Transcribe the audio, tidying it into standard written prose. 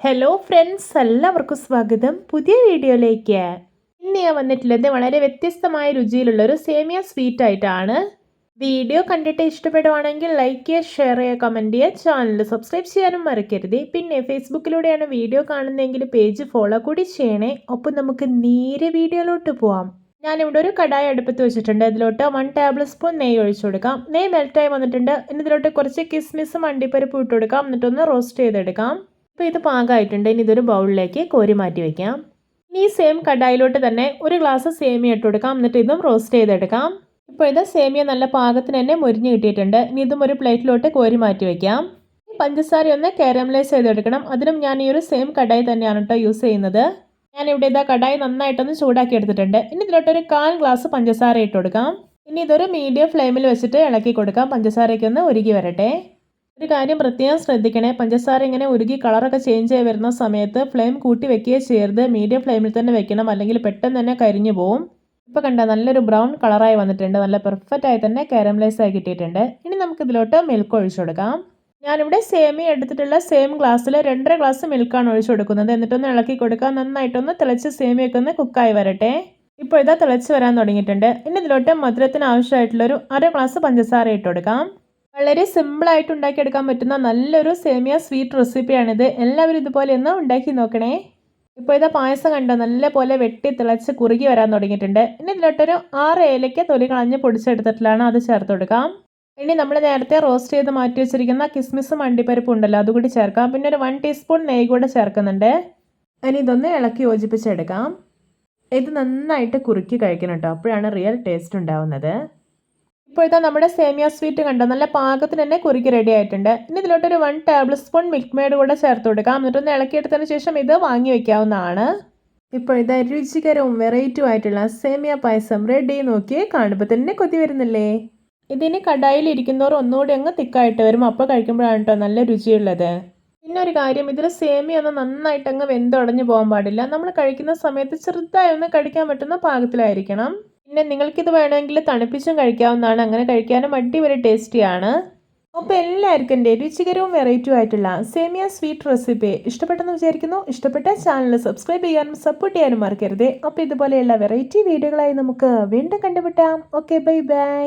Hello friends, എല്ലാവർക്കും സ്വാഗതം പുതിയ വീഡിയോയിലേക്ക്. ഇന്ന് ഞാൻ വന്നിട്ടുള്ളത് വളരെ വ്യത്യസ്തമായ രുചിയിലുള്ളൊരു സേമിയ സ്വീറ്റ് ആയിട്ടാണ്. വീഡിയോ കണ്ടിട്ട് ഇഷ്ടപ്പെടുവാണെങ്കിൽ ലൈക്ക് ചെയ്യുക, ഷെയർ ചെയ്യുക, കമൻറ്റ് ചെയ്യുക, ചാനൽ സബ്സ്ക്രൈബ് ചെയ്യാനും മറക്കരുത്. പിന്നെ ഫേസ്ബുക്കിലൂടെയാണ് വീഡിയോ കാണുന്നതെങ്കിൽ പേജ് ഫോളോ കൂടി ചെയ്യണേ. ഒപ്പം നമുക്ക് നേരെ വീഡിയോയിലോട്ട് പോവാം. ഞാനിവിടെ ഒരു കടായി അടുപ്പത്ത് വെച്ചിട്ടുണ്ട്. ഇതിലോട്ട് 1 ടേബിൾ സ്പൂൺ നെയ്യ് ഒഴിച്ചു കൊടുക്കാം. നെയ്യ് മെൽറ്റായി വന്നിട്ടുണ്ട്. ഇനി ഇതിലോട്ട് കുറച്ച് കിസ്മിസും അണ്ടിപ്പരിപ്പും ഇട്ട് കൊടുക്കാം. എന്നിട്ടൊന്ന് റോസ്റ്റ് ചെയ്തെടുക്കാം. ഇപ്പോൾ ഇത് പാകമായിട്ടുണ്ട്. ഇനി ഇതൊരു ബൗളിലേക്ക് കോരി മാറ്റി വയ്ക്കാം. ഇനി ഈ സെയിം കടായിലോട്ട് തന്നെ ഒരു ഗ്ലാസ് സേമിയ ഇട്ട് കൊടുക്കാം. എന്നിട്ട് ഇതും റോസ്റ്റ് ചെയ്തെടുക്കാം. ഇപ്പോൾ ഇത് സേമിയ നല്ല പാകത്തിന് തന്നെ മുരിഞ്ഞ് കിട്ടിയിട്ടുണ്ട്. ഇനി ഇതും ഒരു പ്ലേറ്റിലോട്ട് കോരി മാറ്റി വയ്ക്കാം. പഞ്ചസാര ഒന്ന് കാരമലൈസ് ചെയ്തെടുക്കണം. അതിനും ഞാൻ ഈ ഒരു സെയിം കടായി തന്നെയാണ് കേട്ടോ യൂസ് ചെയ്യുന്നത്. ഞാനിവിടെ ഇതാ കടായി നന്നായിട്ടൊന്ന് ചൂടാക്കി എടുത്തിട്ടുണ്ട്. ഇനി ഇതിലോട്ടൊരു 1/4 ഗ്ലാസ് പഞ്ചസാര ഇട്ട് കൊടുക്കാം. ഇനി ഇതൊരു മീഡിയം ഫ്ലെയിമിൽ വെച്ചിട്ട് ഇളക്കി കൊടുക്കാം. പഞ്ചസാരയ്ക്ക് ഒന്ന് ഉരുകി വരട്ടെ. ഒരു കാര്യം പ്രത്യേകം ശ്രദ്ധിക്കണേ, പഞ്ചസാര ഇങ്ങനെ ഉരുകി കളറൊക്കെ ചേഞ്ച് ആയി വരുന്ന സമയത്ത് ഫ്ലെയിം കൂട്ടി വെക്കുകയോ ചെയ്യരുത്. മീഡിയം ഫ്ലെയിമിൽ തന്നെ വെക്കണം, അല്ലെങ്കിൽ പെട്ടെന്ന് തന്നെ കരിഞ്ഞു പോവും. ഇപ്പോൾ കണ്ട നല്ലൊരു ബ്രൗൺ കളറായി വന്നിട്ടുണ്ട്. നല്ല പെർഫെക്റ്റ് ആയി തന്നെ കാരമലൈസ് ആയി കിട്ടിയിട്ടുണ്ട്. ഇനി നമുക്ക് ഇതിലോട്ട് മിൽക്ക് ഒഴിച്ചു കൊടുക്കാം. ഞാനിവിടെ സേമിയ എടുത്തിട്ടുള്ള സെയിം ഗ്ലാസ്സിൽ 2.5 ഗ്ലാസ് മിൽക്കാണ് ഒഴിച്ചു കൊടുക്കുന്നത്. എന്നിട്ടൊന്ന് ഇളക്കി കൊടുക്കാം. നന്നായിട്ടൊന്ന് തിളച്ച് സേമിയൊക്കെ ഒന്ന് കുക്കായി വരട്ടെ. ഇപ്പോൾ ഇതാ തിളച്ച് വരാൻ തുടങ്ങിയിട്ടുണ്ട്. ഇനി ഇതിലോട്ട് മധുരത്തിന് ആവശ്യമായിട്ടുള്ളൊരു 1/2 ഗ്ലാസ് പഞ്ചസാര ഇട്ട് കൊടുക്കാം. വളരെ സിമ്പിളായിട്ട് ഉണ്ടാക്കിയെടുക്കാൻ പറ്റുന്ന നല്ലൊരു സേമിയ സ്വീറ്റ് റെസിപ്പിയാണിത്. എല്ലാവരും ഇതുപോലെ ഒന്ന് ഉണ്ടാക്കി നോക്കണേ. ഇപ്പോൾ ഇതാ പായസം കണ്ടോ, നല്ല പോലെ വെട്ടി തിളച്ച് കുറുകി വരാൻ തുടങ്ങിയിട്ടുണ്ട്. ഇനി ഇതിലോട്ടൊരു 6 ഏലയ്ക്ക തൊലി കളഞ്ഞ് പൊടിച്ചെടുത്തിട്ടുള്ളതാണ്, അത് ചേർത്ത് കൊടുക്കാം. ഇനി നമ്മൾ നേരത്തെ റോസ്റ്റ് ചെയ്ത് മാറ്റി വെച്ചിരിക്കുന്ന കിസ്മിസും അണ്ടിപ്പരിപ്പും ഉണ്ടല്ലോ, അതുകൂടി ചേർക്കാം. പിന്നെ ഒരു 1 ടീസ്പൂൺ നെയ്യ് കൂടെ ചേർക്കുന്നുണ്ട്. ഇനി ഇതൊന്ന് ഇളക്കി യോജിപ്പിച്ചെടുക്കാം. ഇത് നന്നായിട്ട് കുറുക്കി കഴിക്കണം കേട്ടോ, അപ്പോഴാണ് റിയൽ ടേസ്റ്റ് ഉണ്ടാവുന്നത്. ഇപ്പോഴത്തെ നമ്മുടെ സേമിയ സ്വീറ്റ് കണ്ടോ, നല്ല പാകത്തിന് തന്നെ കുറുക്കി റെഡി ആയിട്ടുണ്ട്. ഇനി ഇതിലോട്ടൊരു 1 ടേബിൾ സ്പൂൺ മിൽക്ക് മെയ്ഡ് കൂടെ ചേർത്ത് കൊടുക്കാം. എന്നിട്ടൊന്ന് ഇളക്കിയെടുത്തതിന് ശേഷം ഇത് വാങ്ങി വെക്കാവുന്നതാണ്. ഇപ്പോഴത്തെ രുചികരവും വെറൈറ്റിയും ആയിട്ടുള്ള സേമിയ പായസം റെഡി. നോക്കി കാണുമ്പോൾ തന്നെ കൊതി വരുന്നില്ലേ. ഇതിന് കടായിൽ ഇരിക്കുന്നവർ ഒന്നുകൂടി അങ്ങ് തിക്കായിട്ട് വരും. അപ്പോൾ കഴിക്കുമ്പോഴാണ് കേട്ടോ നല്ല രുചിയുള്ളത്. പിന്നെ ഒരു കാര്യം, ഇതിൽ സേമിയ ഒന്ന് നന്നായിട്ട് അങ്ങ് വെന്തുടഞ്ഞു പോകാൻ പാടില്ല. നമ്മൾ കഴിക്കുന്ന സമയത്ത് ചെറുതായി ഒന്ന് കടിക്കാൻ പറ്റുന്ന പാകത്തിലായിരിക്കണം. പിന്നെ നിങ്ങൾക്കിത് വേണമെങ്കിൽ തണുപ്പിച്ചും കഴിക്കാവുന്നതാണ്. അങ്ങനെ കഴിക്കാനും അടിപൊളി ടേസ്റ്റിയാണ്. അപ്പോൾ എല്ലാവർക്കും എൻ്റെ രുചികരവും വെറൈറ്റിയും ആയിട്ടുള്ള സേമിയ സ്വീറ്റ് റെസിപ്പി ഇഷ്ടപ്പെട്ടെന്ന് വിചാരിക്കുന്നു. ഇഷ്ടപ്പെട്ട ചാനൽ സബ്സ്ക്രൈബ് ചെയ്യാനും സപ്പോർട്ട് ചെയ്യാനും മറക്കരുത്. അപ്പോൾ ഇതുപോലെയുള്ള വെറൈറ്റി വീഡിയോകളായി നമുക്ക് വീണ്ടും കണ്ടുമുട്ടാം. Okay, bye bye.